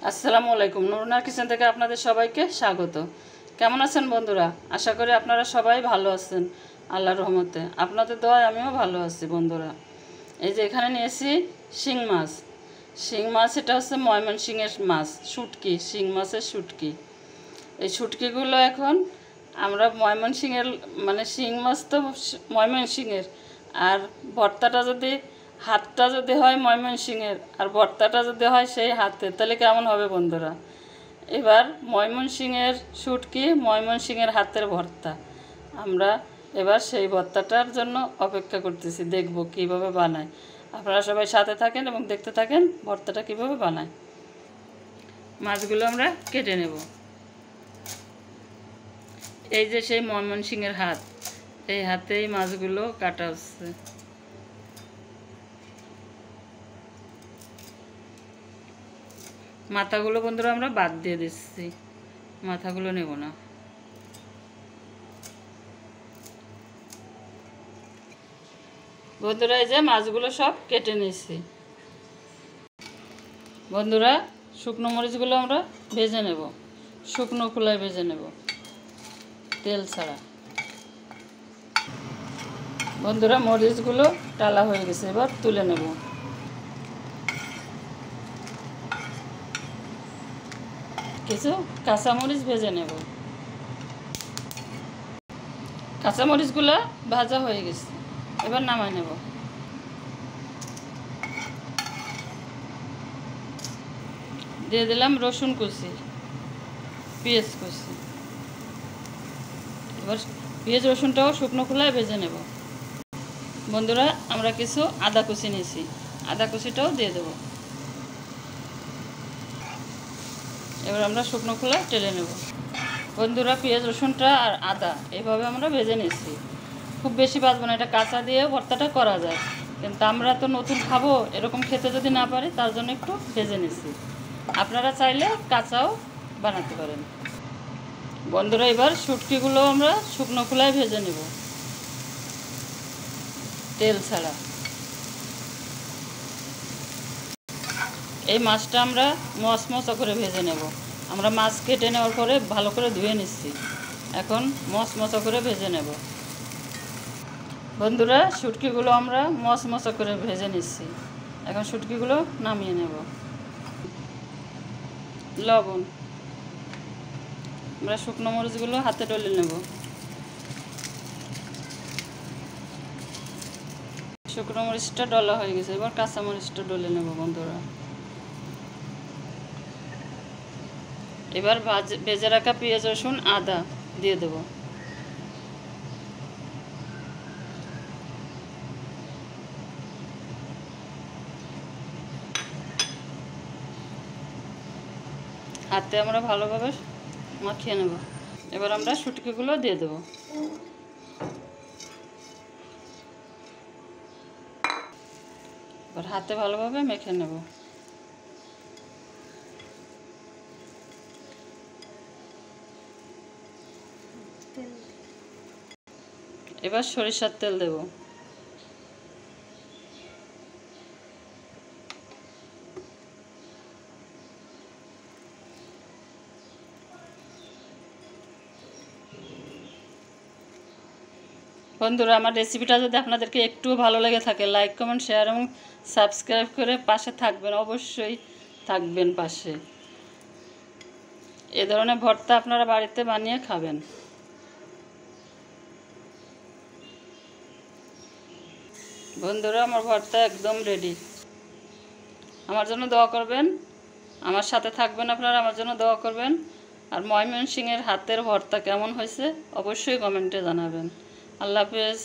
আসসালামু আলাইকুম। নুরুনার কিচেন থেকে আপনাদের সবাইকে স্বাগত। কেমন আছেন বন্ধুরা? আশা করি আপনারা সবাই ভালো আছেন আল্লাহর রহমতে। আপনাদের দোয়ায় আমিও ভালো আছি বন্ধুরা। এই যে এখানে নিয়েছি শিং মাছ। শিং মাছ এটা হচ্ছে ময়মনসিংহের মাছ, শুটকি, শিং মাছের শুটকি। এই শুটকিগুলো এখন আমরা ময়মনসিংহের মানে শিং মাছ তো ময়মনসিংহের, আর ভর্তাটা যদি হাতটা যদি হয় ময়মনসিংহের আর ভর্তাটা যদি হয় সেই হাতের, তাহলে কেমন হবে বন্ধুরা? এবার ময়মনসিংহের শুটকি, ময়মনসিংহের হাতের ভর্তা। আমরা এবার সেই ভর্তাটার জন্য অপেক্ষা করতেছি, দেখব কীভাবে বানায়। আপনারা সবাই সাথে থাকেন এবং দেখতে থাকেন ভর্তাটা কীভাবে বানায়। মাছগুলো আমরা কেটে নেব। এই যে সেই ময়মনসিংহের হাত, এই হাতেই মাছগুলো কাটা হচ্ছে। মাথাগুলো বন্ধুরা আমরা বাদ দিয়ে দিচ্ছি, মাথাগুলো নেব না। বন্ধুরা এই যে মাছগুলো সব কেটে নিয়েছি। বন্ধুরা শুকনো মরিচগুলো আমরা ভেজে নেব, শুকনো খোলায় ভেজে নেব, তেল ছাড়া। বন্ধুরা মরিচগুলো টালা হয়ে গেছে, এবার তুলে নেব। কিছু কাঁচামরিচ ভেজে নেব। কাঁচামরিচগুলো ভাজা হয়ে গেছে, এবার নামাই নেব। দিয়ে দিলাম রসুন কুচি, পেঁয়াজ কুচি। এবার পেঁয়াজ রসুনটাও শুকনো খোলায় ভেজে নেব। বন্ধুরা আমরা কিছু আদা কুচি নিয়েছি, আদা কুচিটাও দিয়ে দেব। এবার আমরা শুকনো খোলায় টেলে নেব। বন্ধুরা পেঁয়াজ রসুনটা আর আদা এইভাবে আমরা ভেজে নিয়েছি। খুব বেশি ভাজবো না, এটা কাঁচা দিয়ে ভর্তাটা করা যায়, কিন্তু আমরা তো নতুন খাবো, এরকম খেতে যদি না পারি তার জন্য একটু ভেজে নিয়েছি। আপনারা চাইলে কাঁচাও বানাতে পারেন। বন্ধুরা এবার শুটকিগুলো আমরা শুকনো খোলায় ভেজে নেব, তেল ছাড়া। এই মাছটা আমরা মচমচা করে ভেজে নেব। আমরা মাছ কেটে নেওয়ার পরে ভালো করে ধুয়ে নিচ্ছি, এখন মচমচা করে ভেজে নেব। বন্ধুরা শুটকিগুলো আমরা মচমচা করে ভেজে নিচ্ছি, এখন শুটকিগুলো নামিয়ে নেব। লবণ, আমরা শুকনো মরিচগুলো হাতে ডলে নেব। শুকনো মরিচটা ডলা হয়ে গেছে, এবার কাঁচা মরিচটা ডলে নেব বন্ধুরা। এবার ভেজে রাখা পেঁয়াজ রসুন আদা দিয়ে দেব। হাতে আমরা ভালোভাবে মাখিয়ে নেব। এবার আমরা শুটকিগুলো দিয়ে দেব। এবার হাতে ভালোভাবে মেখে নেব। এবার সরিষার তেল দেব। বন্ধুরা আমার রেসিপিটা যদি আপনাদেরকে একটু ভালো লেগে থাকে, লাইক কমেন্ট শেয়ার এবং সাবস্ক্রাইব করে পাশে থাকবেন, অবশ্যই থাকবেন পাশে। এ ধরনের ভর্তা আপনারা বাড়িতে বানিয়ে খাবেন। বন্ধুরা আমার ভর্তা একদম রেডি। আমার জন্য দোয়া করবেন, আমার সাথে থাকবেন, আপনারা আমার জন্য দোয়া করবেন। আর ময়মনসিংহের হাতের ভর্তা কেমন হয়েছে অবশ্যই কমেন্টে জানাবেন। আল্লাহ হাফেজ।